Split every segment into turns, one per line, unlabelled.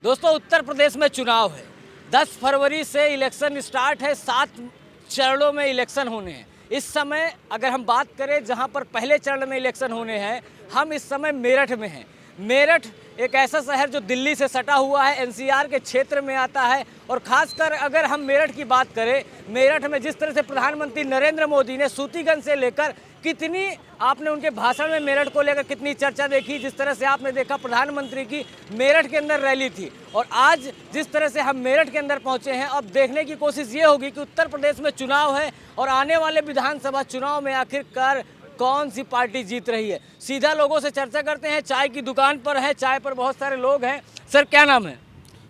दोस्तों, उत्तर प्रदेश में चुनाव है। 10 फरवरी से इलेक्शन स्टार्ट है। 7 चरणों में इलेक्शन होने हैं। इस समय अगर हम बात करें जहां पर पहले चरण में इलेक्शन होने हैं, हम इस समय मेरठ में हैं। मेरठ एक ऐसा शहर जो दिल्ली से सटा हुआ है, एनसीआर के क्षेत्र में आता है। और ख़ासकर अगर हम मेरठ की बात करें, मेरठ में जिस तरह से प्रधानमंत्री नरेंद्र मोदी ने सूतीगंज से लेकर कितनी आपने उनके भाषण में मेरठ को लेकर कितनी चर्चा देखी, जिस तरह से आपने देखा प्रधानमंत्री की मेरठ के अंदर रैली थी। और आज जिस तरह से हम मेरठ के अंदर पहुंचे हैं, अब देखने की कोशिश ये होगी कि उत्तर प्रदेश में चुनाव है और आने वाले विधानसभा चुनाव में आखिरकार कौन सी पार्टी जीत रही है। सीधा लोगों से चर्चा करते हैं। चाय की दुकान पर है, चाय पर बहुत सारे लोग हैं। सर, क्या नाम है?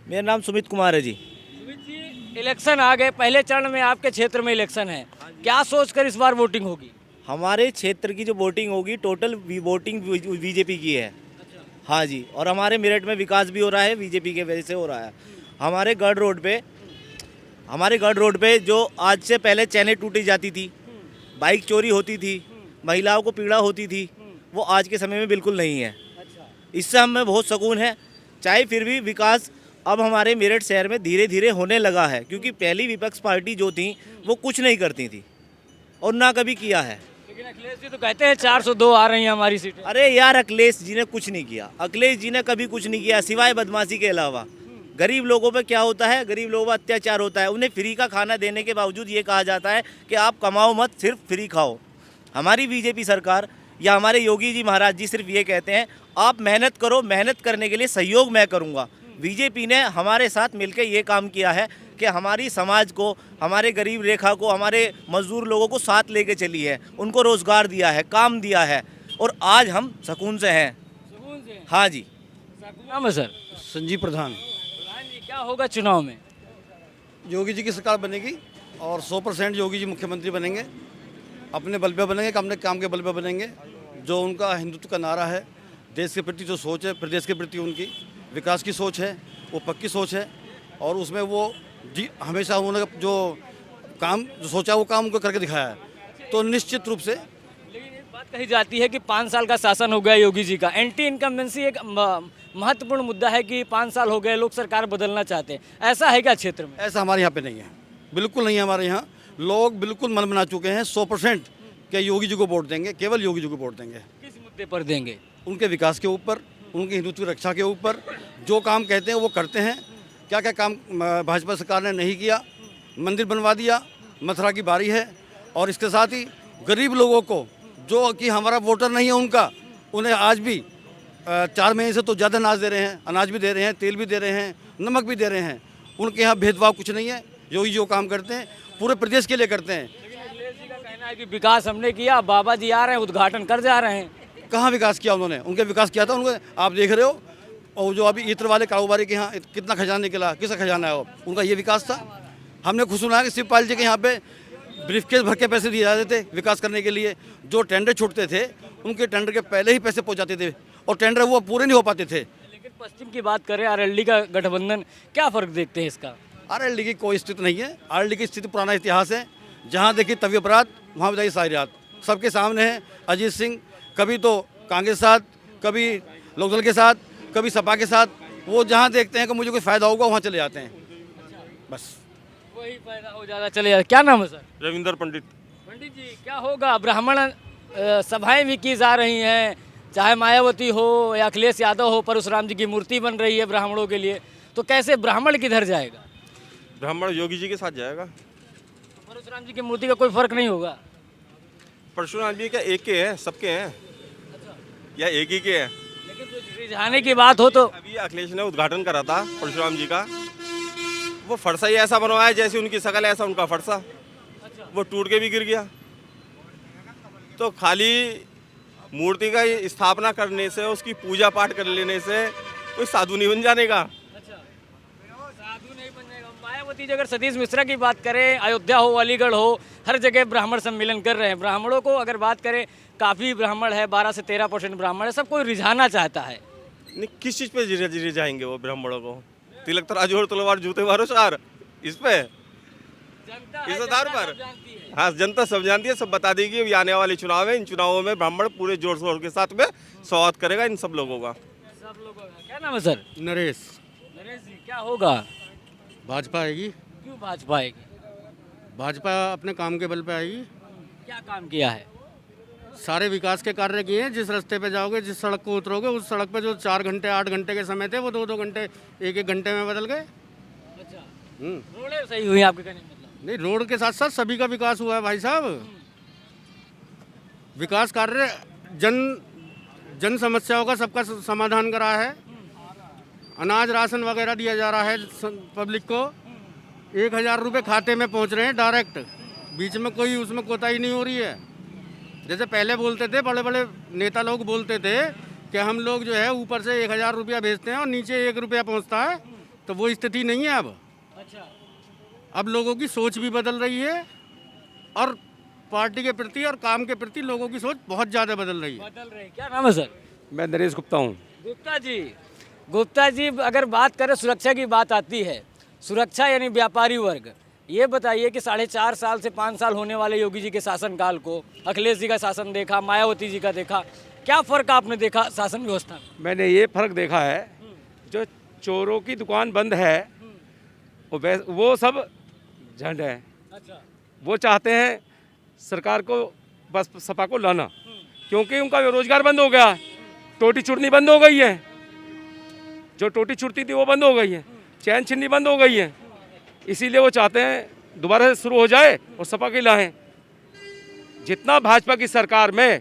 मेरा नाम सुमित कुमार है जी।
सुमित जी, इलेक्शन आ गए, पहले चरण में आपके क्षेत्र में इलेक्शन है, क्या सोचकर इस बार वोटिंग होगी?
हमारे क्षेत्र की जो वोटिंग होगी, टोटल वोटिंग बीजेपी की है। हाँ जी, और हमारे मेरठ में विकास भी हो रहा है, बीजेपी के वजह से हो रहा है। हमारे गढ़ रोड पे जो आज से पहले चैनें टूटी जाती थी, बाइक चोरी होती थी, महिलाओं को पीड़ा होती थी, वो आज के समय में बिल्कुल नहीं है। इससे हमें बहुत सुकून है। चाहे फिर भी विकास अब हमारे मेरठ शहर में धीरे धीरे होने लगा है, क्योंकि पहली विपक्ष पार्टी जो थी वो कुछ नहीं करती थी और ना कभी किया है।
लेकिन अखिलेश जी तो कहते हैं 402 आ रही हैं हमारी सीटें।
अरे यार, अखिलेश जी ने कुछ नहीं किया। अखिलेश जी ने कभी कुछ नहीं किया सिवाय बदमाशी के अलावा। गरीब लोगों पे क्या होता है? गरीब लोगों पर अत्याचार होता है। उन्हें फ्री का खाना देने के बावजूद ये कहा जाता है कि आप कमाओ मत, सिर्फ फ्री खाओ। हमारी बीजेपी सरकार या हमारे योगी जी महाराज जी सिर्फ ये कहते हैं, आप मेहनत करो, मेहनत करने के लिए सहयोग मैं करूँगा। बीजेपी ने हमारे साथ मिलकर ये काम किया है कि हमारी समाज को, हमारे गरीब रेखा को, हमारे मजदूर लोगों को साथ लेके चली है, उनको रोज़गार दिया है, काम दिया है, और आज हम सुकून से हैं।
सुकून से?
हाँ जी।
नाम है सर?
संजीव प्रधान।
प्रधान जी, क्या होगा चुनाव में?
योगी जी की सरकार बनेगी और 100% योगी जी मुख्यमंत्री बनेंगे। अपने बल पे बनेंगे, अपने काम के बल पे बनेंगे। जो उनका हिंदुत्व का नारा है, देश के प्रति जो सोच है, प्रदेश के प्रति उनकी विकास की सोच है, वो पक्की सोच है। और उसमें वो जी हमेशा उन्होंने जो काम जो सोचा वो काम उनको करके दिखाया है। तो निश्चित रूप से
लेकिन एक बात कही जाती है कि 5 साल का शासन हो गया योगी जी का। एंटी इनकम्बेंसी एक महत्वपूर्ण मुद्दा है कि 5 साल हो गए, लोग सरकार बदलना चाहते हैं। ऐसा है क्या क्षेत्र में?
ऐसा हमारे यहाँ पे नहीं है, बिल्कुल नहीं है। हमारे यहाँ लोग बिल्कुल मन बना चुके हैं 100% कि योगी जी को वोट देंगे, केवल योगी जी को वोट देंगे।
किस मुद्दे पर देंगे?
उनके विकास के ऊपर, उनके हिंदुत्व की रक्षा के ऊपर। जो काम कहते हैं वो करते हैं। क्या क्या काम भाजपा सरकार ने नहीं किया? मंदिर बनवा दिया, मथुरा की बारी है। और इसके साथ ही गरीब लोगों को, जो कि हमारा वोटर नहीं है उनका, उन्हें आज भी 4 महीने से तो ज़्यादा अनाज दे रहे हैं, अनाज भी दे रहे हैं, तेल भी दे रहे हैं, नमक भी दे रहे हैं। उनके यहाँ भेदभाव कुछ नहीं है। योगी जो काम करते हैं पूरे प्रदेश के लिए करते हैं।
लेकिन अखिलेश जी का कहना है कि विकास हमने किया, बाबा जी आ रहे हैं, उद्घाटन कर जा रहे हैं।
कहाँ विकास किया उन्होंने? उनके विकास किया था उन्होंने, आप देख रहे हो। और जो अभी इत्र वाले कारोबारी के यहाँ कितना खजाना निकला, किसका खजाना है वो? उनका ये विकास था। हमने खुद सुना कि शिवपाल जी के यहाँ पे ब्रीफकेस भर के पैसे दिए जाते थे विकास करने के लिए। जो टेंडर छूटते थे उनके टेंडर के पहले ही पैसे पहुँच जाते थे और टेंडर वो पूरे नहीं हो पाते थे।
लेकिन पश्चिम की बात करें, आरएलडी का गठबंधन, क्या फ़र्क देखते हैं इसका?
आरएलडी की कोई स्थिति नहीं है। आरएलडी की स्थिति पुराना इतिहास है। जहाँ देखिए तभी अपराध, वहाँ बताइए सारी रात। सबके सामने है अजीत सिंह, कभी तो कांग्रेस के साथ, कभी लोकदल के साथ, कभी सपा के साथ। वो जहाँ देखते हैं कि मुझे कोई फ़ायदा होगा वहाँ चले जाते हैं, बस
वही फायदा हो जाता, चले जाता। क्या नाम है सर?
रविंदर पंडित।
पंडित जी, क्या होगा? ब्राह्मण सभाएं भी की जा रही हैं, चाहे मायावती हो या अखिलेश यादव हो, परशुराम जी की मूर्ति बन रही है ब्राह्मणों के लिए। तो कैसे ब्राह्मण किधर जाएगा?
ब्राह्मण योगी जी के साथ जाएगा।
परशुराम जी की मूर्ति का कोई फर्क नहीं होगा?
परशुराम जी क्या एक के हैं? सबके हैं या एक ही के हैं?
लेकिन जो रिझाने की बात हो तो
अभी अखिलेश ने उद्घाटन करा था परशुराम जी का, वो फरसा ही ऐसा बनवाया जैसे उनकी शकल ऐसा उनका फरसा, वो टूट के भी गिर गया। तो खाली मूर्ति का स्थापना करने से, उसकी पूजा पाठ कर लेने से कोई साधु नहीं बन जाने का।
साधु नहीं बन जाएगा। मायावती जी, अगर सतीश मिश्रा की बात करें, अयोध्या हो, अलीगढ़ हो, हर जगह ब्राह्मण सम्मेलन कर रहे हैं। ब्राह्मणों को अगर बात करें, काफ़ी ब्राह्मण है, 12 से 13% ब्राह्मण है, सब कोई रिझाना चाहता है।
नहीं, किस चीज़ पे रिझाएंगे वो ब्राह्मणों को? तिलक तराजू और तलवार जूते मारो चार, इस पे, इस आधार पर। हाँ, जनता सब जानती है, सब बता देगी। अभी आने वाले चुनाव है, इन चुनावों में ब्राह्मण पूरे जोर शोर के साथ में स्वागत करेगा इन सब लोगों का।
सब लोगों का क्या नाम है सर?
नरेश।
नरेश जी क्या होगा?
भाजपा आएगी।
क्यों भाजपा आएगी?
भाजपा अपने काम के बल पे आएगी।
क्या काम किया है?
सारे विकास के कार्य किए हैं। जिस रास्ते पे जाओगे, जिस सड़क को उतरोगे, उस सड़क पे जो 4 घंटे 8 घंटे के समय थे वो 2-2 घंटे 1-1 घंटे में बदल गए।
अच्छा,
हम्म।
रोडें सही हुई आपके कहने का मतलब?
नहीं, रोड के साथ साथ सभी का विकास हुआ है भाई साहब। विकास कार्य जन समस्याओं का सबका समाधान करा है। अनाज राशन वगैरह दिया जा रहा है पब्लिक को। 1000 रुपये खाते में पहुंच रहे हैं डायरेक्ट। बीच में कोई उसमें कोताही नहीं हो रही है। जैसे पहले बोलते थे, बड़े बड़े नेता लोग बोलते थे कि हम लोग जो है ऊपर से 1000 रुपया भेजते हैं और नीचे 1 रुपया पहुंचता है, तो वो स्थिति नहीं है अब।
अच्छा,
अब लोगों की सोच भी बदल रही है और पार्टी के प्रति और काम के प्रति लोगों की सोच बहुत ज़्यादा बदल रही है।
बदल रहे। क्या नाम है सर?
मैं नरेश गुप्ता हूँ।
गुप्ता जी अगर बात करें, सुरक्षा की बात आती है, सुरक्षा यानी व्यापारी वर्ग, ये बताइए कि 4.5 साल से 5 साल होने वाले योगी जी के शासनकाल को, अखिलेश जी का शासन देखा, मायावती जी का देखा, क्या फ़र्क आपने देखा शासन व्यवस्था में?
मैंने ये फ़र्क देखा है, जो चोरों की दुकान बंद है वो सब झंड है।
अच्छा,
वो चाहते हैं सरकार को बस सपा को लाना, क्योंकि उनका रोजगार बंद हो गया। टोटी चुरनी बंद हो गई है, जो टोटी चुरती थी वो बंद हो गई है, चैन छिन्नी बंद हो गई है। इसीलिए वो चाहते हैं दोबारा से शुरू हो जाए और सपा के लाएं। जितना भाजपा की सरकार में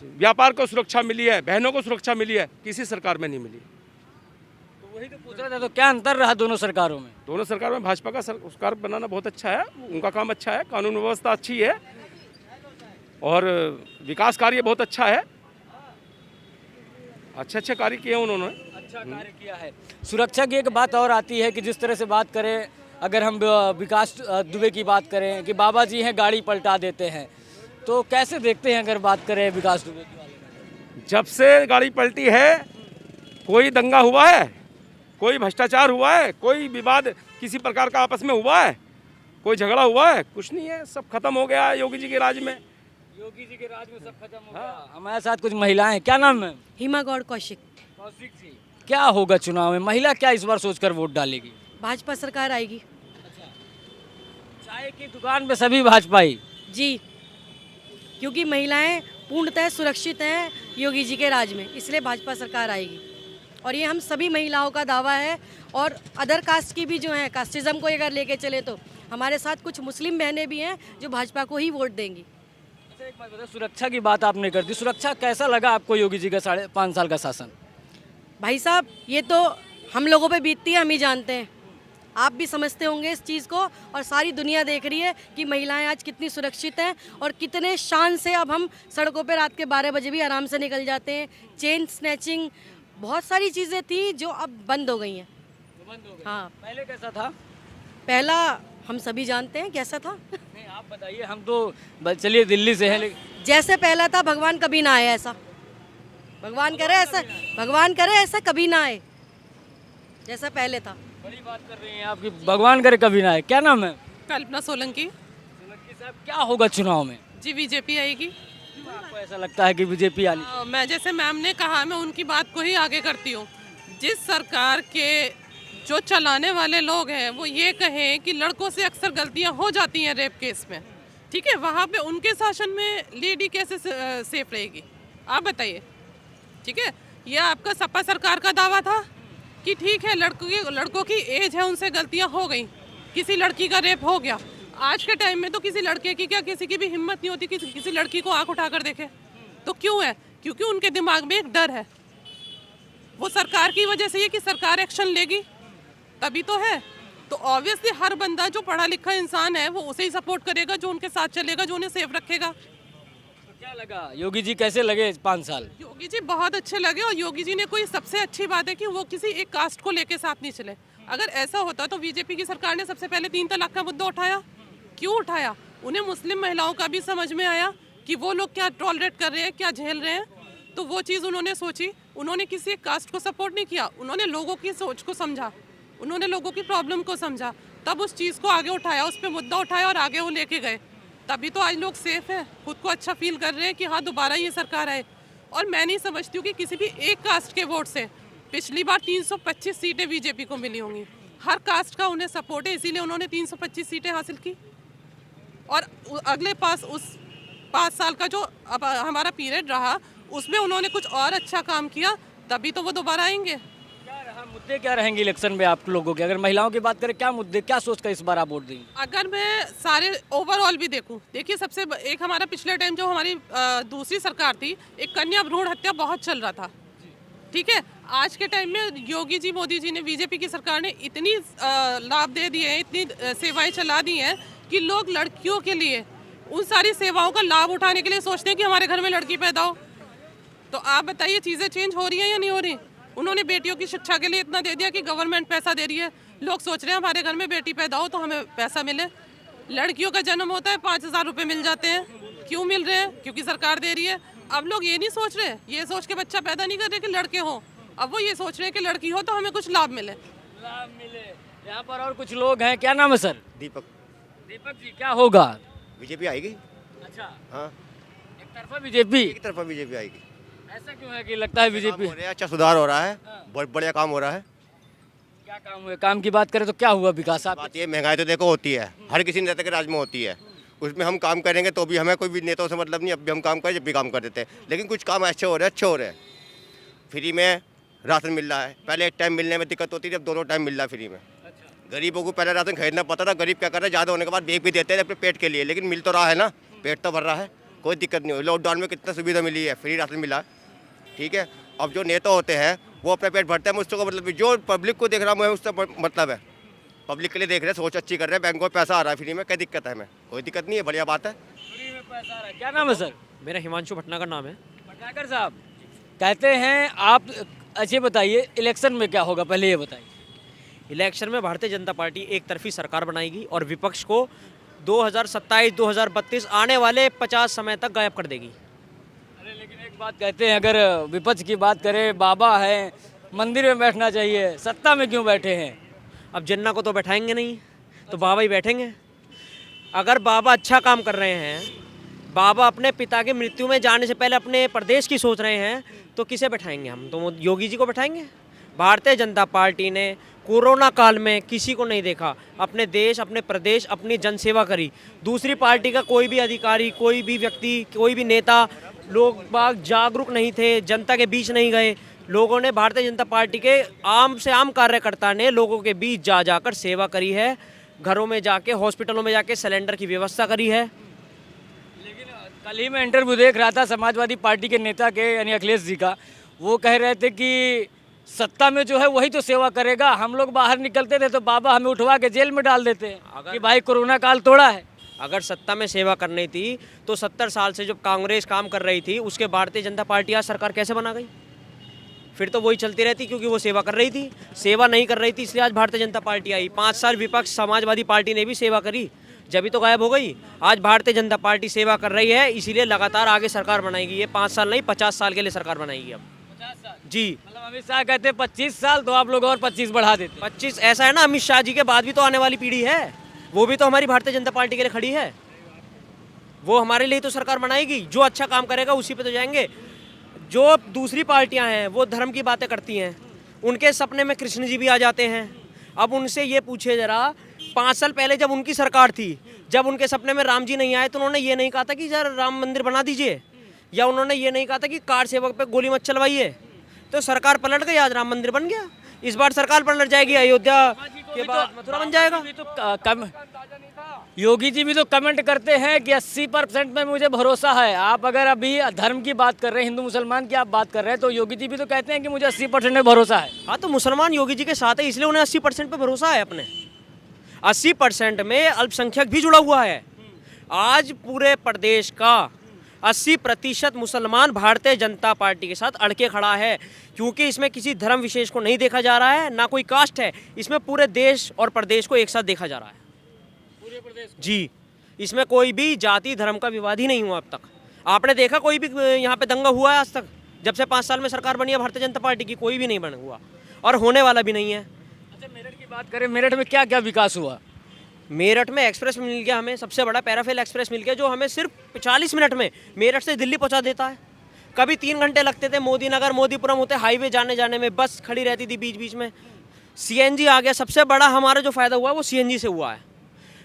व्यापार को सुरक्षा मिली है, बहनों को सुरक्षा मिली है, किसी सरकार में नहीं मिली।
तो वही तो पूछ रहा था, तो क्या अंतर रहा दोनों सरकारों में?
दोनों सरकार में भाजपा का सरकार बनाना बहुत अच्छा है, उनका काम अच्छा है, कानून व्यवस्था अच्छी है और विकास कार्य बहुत अच्छा है। अच्छे कार्य किए उन्होंने।
अच्छा कार्य किया है। सुरक्षा की एक बात और आती है कि जिस तरह से बात करें, अगर हम विकास दुबे की बात करें कि बाबा जी हैं गाड़ी पलटा देते हैं, तो कैसे देखते हैं अगर बात करें विकास दुबे के बारे में?
जब से गाड़ी पलटी है, कोई दंगा हुआ है, कोई भ्रष्टाचार हुआ है, कोई विवाद किसी प्रकार का आपस में हुआ है, कोई झगड़ा हुआ है? कुछ नहीं है, सब खत्म हो गया है योगी जी के राज में।
योगी जी के राज में सब खत्म हो गया। हमारे साथ कुछ महिलाएं, क्या नाम है?
हिमा गौड़ कौशिक।
कौशिक जी, क्या होगा चुनाव में? महिला क्या इस बार सोचकर वोट डालेगी?
भाजपा सरकार आएगी
चाय की दुकान पे सभी भाजपाई
जी, क्योंकि महिलाएं पूर्णतः सुरक्षित हैं योगी जी के राज में, इसलिए भाजपा सरकार आएगी। और ये हम सभी महिलाओं का दावा है। और अदर कास्ट की भी जो है, कास्टिज्म को अगर लेके चले तो हमारे साथ कुछ मुस्लिम बहनें भी हैं जो भाजपा को ही वोट देंगी।
अच्छा, एक बात बताओ, सुरक्षा की बात आपने कर दी, सुरक्षा कैसा लगा आपको योगी जी का 5.5 साल का शासन?
भाई साहब, ये तो हम लोगों पे बीतती है, हम ही जानते हैं। आप भी समझते होंगे इस चीज़ को, और सारी दुनिया देख रही है कि महिलाएं आज कितनी सुरक्षित हैं और कितने शान से अब हम सड़कों पे रात के 12 बजे भी आराम से निकल जाते हैं। चेन स्नैचिंग, बहुत सारी चीज़ें थी जो अब बंद हो गई हैं।
बंद हो गई।
हाँ,
पहले कैसा था?
पहला हम सभी जानते हैं कैसा था।
नहीं, आप बताइए, हम तो चलिए दिल्ली से हैं, लेकिन
जैसे पहला था, भगवान कभी ना आए ऐसा। भगवान करे ऐसा कभी ना आए जैसा पहले था।
बड़ी बात कर रही हैं आपकी, भगवान करे कभी ना आए। क्या नाम है?
कल्पना सोलंकी।
सोलंकी साहब, क्या होगा चुनाव में?
जी, बीजेपी आएगी।
क्यों आपको ऐसा लगता है कि बीजेपी आनी?
मैं जैसे मैम ने कहा, मैं उनकी बात को ही आगे करती हूँ। जिस सरकार के जो चलाने वाले लोग हैं वो ये कहें कि लड़कों से अक्सर गलतियाँ हो जाती हैं रेप केस में, ठीक है, वहाँ पे उनके शासन में लेडी कैसे सेफ रहेगी? आप बताइए। ठीक है, ये आपका सपा सरकार का दावा था कि ठीक है, लड़कों की एज है, उनसे गलतियां हो गई, किसी लड़की का रेप हो गया। आज के टाइम में तो किसी लड़के की क्या किसी की भी हिम्मत नहीं होती कि किसी लड़की को आंख उठाकर देखे। तो क्यों है? क्योंकि उनके दिमाग में एक डर है। वो सरकार की वजह से ये कि सरकार एक्शन लेगी तभी तो है। तो ऑब्वियसली हर बंदा जो पढ़ा लिखा इंसान है वो उसे ही सपोर्ट करेगा, जो उनके साथ चलेगा, जो उन्हें सेफ रखेगा।
तो क्या लगा, योगी जी कैसे लगे 5 साल?
योगी जी बहुत अच्छे लगे। और योगी जी ने कोई सबसे अच्छी बात है कि वो किसी एक कास्ट को लेके साथ नहीं चले। अगर ऐसा होता तो बीजेपी की सरकार ने सबसे पहले 3 तलाक का मुद्दा उठाया। क्यों उठाया? उन्हें मुस्लिम महिलाओं का भी समझ में आया कि वो लोग क्या टॉलरेट कर रहे हैं, क्या झेल रहे हैं, तो वो चीज़ उन्होंने सोची। उन्होंने किसी एक कास्ट को सपोर्ट नहीं किया, उन्होंने लोगों की सोच को समझा, उन्होंने लोगों की प्रॉब्लम को समझा, तब उस चीज़ को आगे उठाया, उस पर मुद्दा उठाया और आगे वो लेके गए। तभी तो आज लोग सेफ हैं, खुद को अच्छा फील कर रहे हैं कि हाँ दोबारा ये सरकार आए। और मैं नहीं समझती हूँ कि किसी भी एक कास्ट के वोट से पिछली बार 325 सीटें बीजेपी को मिली होंगी। हर कास्ट का उन्हें सपोर्ट है, इसीलिए उन्होंने 325 सीटें हासिल की। और अगले उस 5 साल का जो अब हमारा पीरियड रहा, उसमें उन्होंने कुछ और अच्छा काम किया, तभी तो वो दोबारा आएंगे।
क्या रहा मुद्दे क्या रहेंगे इलेक्शन में आप लोगों के? अगर महिलाओं की बात करें, क्या मुद्दे, क्या सोचकर इस बार आप वोट देंगे?
अगर मैं सारे ओवरऑल भी देखूं, देखिए सबसे एक हमारा पिछले टाइम जो हमारी दूसरी सरकार थी, एक कन्या भ्रूण हत्या बहुत चल रहा था, ठीक है। आज के टाइम में योगी जी, मोदी जी ने, बीजेपी की सरकार ने इतनी लाभ दे दिए हैं, इतनी सेवाएं चला दी हैं कि लोग लड़कियों के लिए उन सारी सेवाओं का लाभ उठाने के लिए सोचते हैं कि हमारे घर में लड़की पैदा हो। तो आप बताइए, चीज़ें चेंज हो रही हैं या नहीं हो रही? उन्होंने बेटियों की शिक्षा के लिए इतना दे दिया कि गवर्नमेंट पैसा दे रही है। लोग सोच रहे हैं हमारे घर में बेटी पैदा हो तो हमें पैसा मिले। लड़कियों का जन्म होता है 5,000 रुपये मिल जाते हैं। क्यों मिल रहे हैं? क्योंकि सरकार दे रही है। अब लोग ये नहीं सोच रहे, ये सोच के बच्चा पैदा नहीं कर रहे कि लड़के हों, अब वो ये सोच रहे हैं कि लड़की हो तो हमें कुछ लाभ मिले।
यहाँ पर और कुछ लोग हैं, क्या नाम है सर?
दीपक।
दीपक जी, क्या होगा?
बीजेपी आएगी।
अच्छा,
हाँ,
एक तरफा बीजेपी।
एक तरफा बीजेपी आएगी।
ऐसा क्यों है कि लगता है बीजेपी?
अच्छा सुधार हो रहा है, बहुत बढ़िया काम हो रहा है।
क्या काम हुए? काम की बात करें तो क्या हुआ विकास? आप
बात ये, महंगाई तो देखो होती है, हर किसी नेता के राज में होती है। उसमें हम काम करेंगे तो भी हमें कोई भी नेताओं से मतलब नहीं, अब भी हम काम करें, जब भी काम कर देते हैं। लेकिन कुछ काम अच्छे हो रहे हैं, अच्छे हो रहे हैं। फ्री में राशन मिल रहा है, पहले एक टाइम मिलने में दिक्कत होती थी, अब दोनों टाइम मिल रहा है फ्री में। गरीबों को पहले राशन खरीदना पड़ता था, गरीब क्या कर रहे हैं, ज़्यादा होने के बाद बेच भी देते हैं अपने पेट के लिए, लेकिन मिल तो रहा है ना, पेट तो भर रहा है, कोई दिक्कत नहीं हुई। लॉकडाउन में कितना सुविधा मिली है, फ्री राशन मिला, ठीक है। अब जो नेता होते हैं वो अपना पेट भरते हैं, मुझसे को मतलब जो पब्लिक को देख रहा हूँ उससे मतलब है, पब्लिक के लिए देख रहे हैं, सोच अच्छी कर रहे हैं, बैंकों में पैसा आ रहा है फ्री में, क्या दिक्कत है? हमें कोई दिक्कत नहीं है, बढ़िया बात है।
फ्री में पैसा आ रहा है। क्या नाम है सर?
मेरा हिमांशु भटनागर नाम है।
भटनागर साहब, कहते हैं आप, अच्छे बताइए इलेक्शन में क्या होगा, पहले ये बताइए।
इलेक्शन में भारतीय जनता पार्टी एक तरफी सरकार बनाएगी और विपक्ष को 2027-2032 आने वाले 50 समय तक गायब कर देगी।
अरे लेकिन एक बात कहते हैं, अगर विपक्ष की बात करें, बाबा है, मंदिर में बैठना चाहिए, सत्ता में क्यों बैठे हैं?
अब जिन्ना को तो बैठाएंगे नहीं, तो बाबा ही बैठेंगे। अगर बाबा अच्छा काम कर रहे हैं, बाबा अपने पिता के मृत्यु में जाने से पहले अपने प्रदेश की सोच रहे हैं, तो किसे बैठाएंगे हम? तो योगी जी को बैठाएंगे। भारतीय जनता पार्टी ने कोरोना काल में किसी को नहीं देखा, अपने देश, अपने प्रदेश, अपनी जनसेवा करी। दूसरी पार्टी का कोई भी अधिकारी, कोई भी व्यक्ति, कोई भी नेता, लोग बाग जागरूक नहीं थे, जनता के बीच नहीं गए। लोगों ने, भारतीय जनता पार्टी के आम से आम कार्यकर्ता ने लोगों के बीच जा जाकर सेवा करी है, घरों में जाके, हॉस्पिटलों में जाके सिलेंडर की व्यवस्था करी है।
लेकिन कल ही मैं इंटरव्यू देख रहा था समाजवादी पार्टी के नेता के, यानी अखिलेश जी का, वो कह रहे थे कि सत्ता में जो है वही तो सेवा करेगा, हम लोग बाहर निकलते थे तो बाबा हमें उठवा के जेल में डाल देते हैं कि भाई कोरोना काल तोड़ा है।
अगर सत्ता में सेवा करनी थी तो 70 साल से जब कांग्रेस काम कर रही थी, उसके भारतीय जनता पार्टी आज सरकार कैसे बना गई? फिर तो वही चलती रहती, क्योंकि वो सेवा कर रही थी। सेवा नहीं कर रही थी इसलिए आज भारतीय जनता पार्टी आई। 5 साल विपक्ष समाजवादी पार्टी ने भी सेवा करी, जब भी तो गायब हो गई। आज भारतीय जनता पार्टी सेवा कर रही है, इसीलिए लगातार आगे सरकार बनाएगी। ये 5 साल नहीं, 50 साल के लिए सरकार बनाएगी अब।
50 साल
जी,
मतलब अमित शाह कहते हैं 25 साल, तो आप लोग और 25 बढ़ा देते।
25 ऐसा है ना, अमित शाह जी के बाद भी तो आने वाली पीढ़ी है, वो भी तो हमारी भारतीय जनता पार्टी के लिए खड़ी है। वो हमारे लिए तो सरकार बनाएगी, जो अच्छा काम करेगा उसी पे तो जाएंगे। जो दूसरी पार्टियां हैं वो धर्म की बातें करती हैं, उनके सपने में कृष्ण जी भी आ जाते हैं। अब उनसे ये पूछे जरा, 5 साल पहले जब उनकी सरकार थी, जब उनके सपने में राम जी नहीं आए, तो उन्होंने ये नहीं कहा था कि यार राम मंदिर बना दीजिए, या उन्होंने ये नहीं कहा था कि कार सेवक पे गोली मत चलवाइए। तो सरकार पलट गई, आज राम मंदिर बन गया। इस बार सरकार पलट जाएगी, अयोध्या के बाद मथुरा बन जाएगा।
योगी जी भी तो कमेंट करते हैं कि 80% में मुझे भरोसा है। आप अगर अभी धर्म की बात कर रहे हैं, हिंदू मुसलमान की आप बात कर रहे हैं, तो योगी जी भी तो कहते हैं कि मुझे 80% में भरोसा है।
हाँ, तो मुसलमान योगी जी के साथ है, इसलिए उन्हें 80% पे भरोसा है। अपने 80% में अल्पसंख्यक भी जुड़ा हुआ है। आज पूरे प्रदेश का 80% मुसलमान भारतीय जनता पार्टी के साथ अड़के खड़ा है, क्योंकि इसमें किसी धर्म विशेष को नहीं देखा जा रहा है, ना कोई कास्ट है, इसमें पूरे देश और प्रदेश को एक साथ देखा जा रहा है। पूरे प्रदेश जी, इसमें कोई भी जाति धर्म का विवाद ही नहीं हुआ अब तक। आपने देखा कोई भी यहाँ पे दंगा हुआ है आज तक? जब से 5 साल में सरकार बनी है भारतीय जनता पार्टी की, कोई भी नहीं बना हुआ और होने वाला भी नहीं है।
अच्छा, मेरठ की बात करें, मेरठ में क्या क्या विकास हुआ?
मेरठ में एक्सप्रेस मिल गया हमें, सबसे बड़ा पैराफेल एक्सप्रेस मिल गया, जो हमें सिर्फ 40 मिनट में मेरठ से दिल्ली पहुंचा देता है। कभी 3 घंटे लगते थे मोदी नगर मोदीपुरम होते हाईवे जाने में, बस खड़ी रहती थी बीच बीच में। सीएनजी आ गया, सबसे बड़ा हमारा जो फ़ायदा हुआ वो सीएनजी से हुआ है।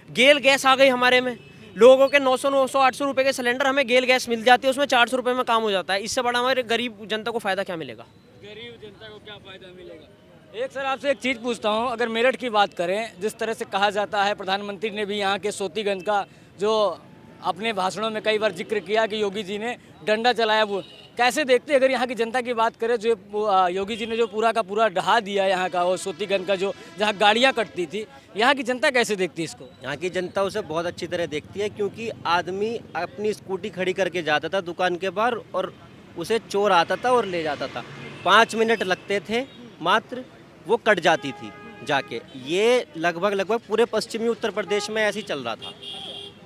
गेल गैस आ गई हमारे में, लोगों के 900 800 रुपये के सिलेंडर हमें गेल गैस मिल जाती है, उसमें 400 रुपये में काम हो जाता है। इससे बड़ा हमारे गरीब जनता को फ़ायदा क्या मिलेगा?
गरीब जनता को क्या फ़ायदा मिलेगा? एक सर आपसे एक चीज़ पूछता हूँ, अगर मेरठ की बात करें, जिस तरह से कहा जाता है, प्रधानमंत्री ने भी यहाँ के सोतीगंज का जो अपने भाषणों में कई बार जिक्र किया कि योगी जी ने डंडा चलाया, वो कैसे देखते हैं? अगर यहाँ की जनता की बात करें, जो योगी जी ने जो पूरा का पूरा ढहा दिया यहाँ का, वो सोतीगंज का जो जहाँ गाड़ियाँ कटती थी, यहाँ की जनता कैसे देखती है इसको?
यहाँ की जनता उसे बहुत अच्छी तरह देखती है, क्योंकि आदमी अपनी स्कूटी खड़ी करके जाता था दुकान के बाहर और उसे चोर आता था और ले जाता था। 5 मिनट लगते थे मात्र, वो कट जाती थी जाके। ये लगभग पूरे पश्चिमी उत्तर प्रदेश में ऐसे ही चल रहा था।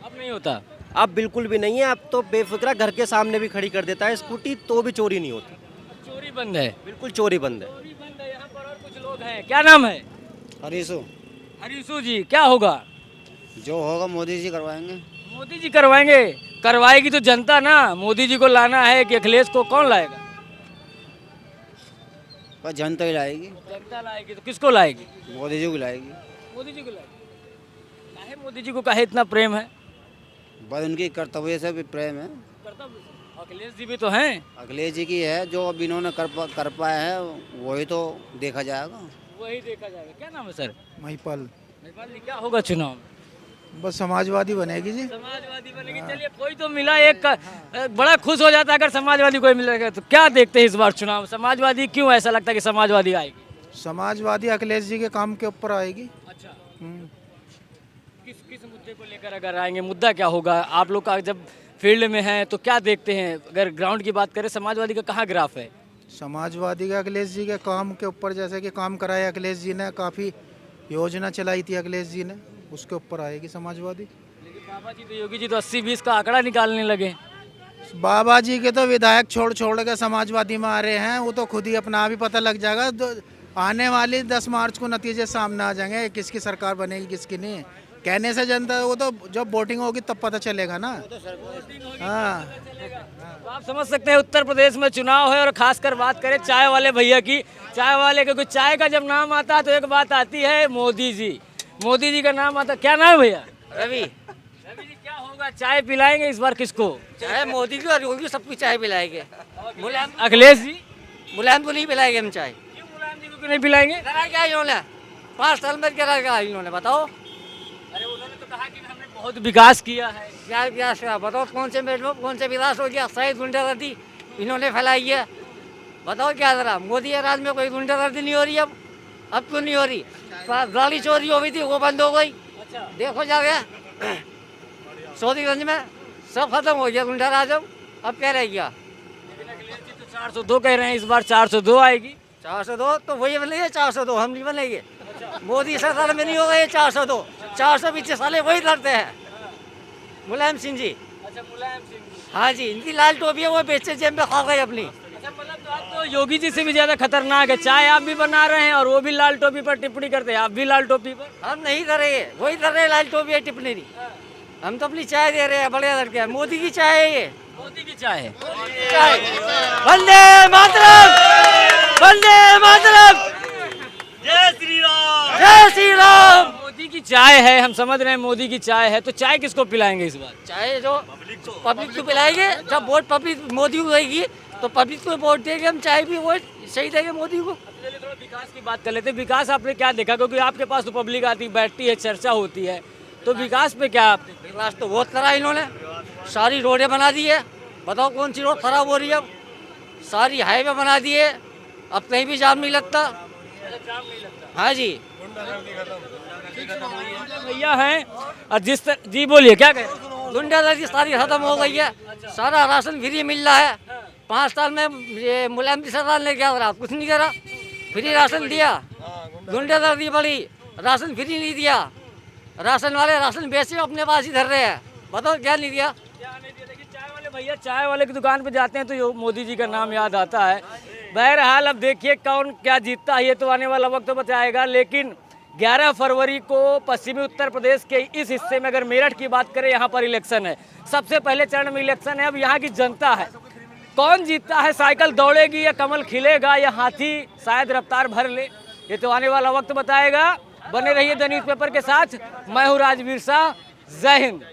अब नहीं होता?
अब बिल्कुल भी नहीं है। अब तो बेफिक्रा घर के सामने भी खड़ी कर देता है स्कूटी, तो भी चोरी नहीं होती।
चोरी बंद है?
बिल्कुल चोरी बंद है।
चोरी बंद है यहाँ पर। और कुछ लोग हैं, क्या नाम है?
हरीशु।
हरीशु जी, क्या होगा?
जो होगा मोदी जी करवाएंगे।
मोदी जी करवाएंगे? करवाएगी तो जनता ना। मोदी जी को लाना है कि अखिलेश को? कौन लाएगा?
बस जनता ही लाएगी।
जनता लाएगी। तो किसको लाएगी?
मोदी जी को लाएगी।
मोदी जी को लाएगी। काहे मोदी जी को काहे इतना प्रेम है?
बस उनकी कर्तव्य से भी प्रेम है।
अखिलेश जी भी तो हैं।
अखिलेश जी की है, जो अब इन्होंने कर पाए हैं वही तो देखा जाएगा।
वही देखा जाएगा। क्या नाम है सर?
महिपाल।
महिपाल जी, क्या होगा चुनाव में?
बस समाजवादी बनेगी जी।
समाजवादी बनेगी। चलिए, कोई तो मिला एक बड़ा खुश हो जाता है अगर समाजवादी कोई मिलेगा। तो क्या देखते हैं इस बार चुनाव? समाजवादी क्यों ऐसा लगता है कि समाजवादी आएगी?
समाजवादी अखिलेश जी के काम के ऊपर आएगी।
अच्छा, किस मुद्दे को लेकर अगर आएंगे? मुद्दा क्या होगा? आप लोग का जब फील्ड में हैं तो क्या देखते हैं? अगर ग्राउंड की बात करें, समाजवादी का कहाँ ग्राफ है?
समाजवादी का अखिलेश जी के काम के ऊपर, जैसे कि काम कराया अखिलेश जी ने, काफ़ी योजना चलाई थी अखिलेश जी ने, उसके ऊपर आएगी समाजवादी।
लेकिन बाबा जी तो, योगी जी तो 80-20 का आंकड़ा निकालने लगे।
बाबा जी के तो विधायक छोड़ के समाजवादी में आ रहे हैं। वो तो खुद ही अपना भी पता लग जाएगा। आने वाली 10 मार्च को नतीजे सामने आ जाएंगे, किसकी सरकार बनेगी किसकी नहीं। कहने से जनता, वो तो जब वोटिंग होगी तब पता चलेगा ना। हाँ,
तो आप समझ सकते हैं उत्तर प्रदेश में चुनाव है। और खासकर बात करें चाय वाले भैया की, चाय वाले का, चाय का जब नाम आता है तो एक बात आती है मोदी जी। मोदी जी का नाम आता, क्या नाम है भैया?
रवि।
रवि जी, क्या होगा? चाय पिलाएंगे इस बार किसको?
चाहे मोदी की और योगी, सबकी चाय पिलाएंगे।
अखिलेश जी?
मुलायम को नहीं पिलाएंगे हम चाय।
क्यों मुलायम जी को क्यों नहीं पिलाएंगे?
करा क्या इन्होंने? 5 साल में क्या इन्होंने, बताओ?
अरे उन्होंने तो कहा कि हमने बहुत विकास किया है।
क्या विकास करा? बताओ कौन से मेट में कौन से विकास हो गया? सही गुंडागर्दी इन्होंने फैलाई है। बताओ क्या करा? मोदी के राज में कोई गुंडागर्दी नहीं हो रही अब क्यों नहीं हो रही? गाड़ी चोरी हो गई थी, वो बंद हो गई।
अच्छा,
देखो जा गया सोदीगंज में सब खत्म हो गया गुंडा राज। अब क्या रह गया?
लेकिन अखिलेश जी तो 402 कह रहे हैं, इस बार 402 आएगी।
402 तो वही बनेंगे। 402 हम नहीं बनेंगे। मोदी सरकार में नहीं होगा ये 402। 420 साले वही लड़ते हैं, मुलायम सिंह जी।
अच्छा, मुलायम सिंह जी।
हाँ जी, इनकी लाल टोपी है, वो बेचे जेब में खा गए अपनी।
अच्छा, मतलब तो आप तो योगी जी से भी ज्यादा खतरनाक है। चाय आप भी बना रहे हैं और वो भी लाल टोपी पर टिप्पणी करते हैं, आप भी लाल टोपी पर।
हम नहीं कर रहे, वही कर रहे लाल टोपी है टिप्पणी। हम तो अपनी चाय दे रहे हैं, बड़े लड़के। मोदी की चाय है ये,
मोदी की चाय है।
चाय। वंदे मातरम, वंदे मातरम,
जय श्री राम,
जय श्री राम।
मोदी की चाय है, हम समझ रहे हैं मोदी की चाय है, तो चाय किसको पिलाएंगे इस बार?
चाय जो पब्लिक को पिलाएंगे। जब वोट पब्लिक मोदी को देगी तो पब्लिक को वोट देंगे हम, चाय भी वोट सही देंगे मोदी को।
चलिए थोड़ा विकास की बात कर लेते हैं। विकास आपने क्या देखा? क्योंकि आपके पास तो पब्लिक आती बैठती है, चर्चा होती है, तो विकास पे क्या आप?
विकास तो बहुत करा इन्होंने। सारी रोडें बना दी है। बताओ कौन सी रोड खराब हो रही है? अब सारी हाईवे बना दी है, अब कहीं भी जाम नहीं लगता। हाँ जी,
भैया हैं। और जिस जी बोलिए, क्या कहें?
गुंडागर्दी सारी खत्म हो गई है। सारा राशन फ्री मिल रहा है। 5 साल में ये मुलायम सरकार ने क्या करा? कुछ नहीं करा। फ्री राशन दिया, गुंडागर्दी बढ़ी, राशन फ्री नहीं दिया। राशन वाले राशन बेचे अपने पास ही धर रहे हैं। बताओ क्या नहीं दिया?
लेकिन चाय वाले भैया, चाय वाले की दुकान पे जाते हैं तो मोदी जी का नाम याद आता है। बहरहाल अब देखिए कौन क्या जीतता है, ये तो आने वाला वक्त बताएगा। लेकिन 11 फरवरी को पश्चिमी उत्तर प्रदेश के इस हिस्से में, अगर मेरठ की बात करें, यहाँ पर इलेक्शन है। सबसे पहले चरण में इलेक्शन है। अब यहाँ की जनता है, कौन जीतता है, साइकिल दौड़ेगी या कमल खिलेगा या हाथी शायद रफ्तार भर ले, ये तो आने वाला वक्त बताएगा। बने रहिए द न्यूज़पेपर के साथ। मैं हूँ राजवीर शाह। जय हिंद।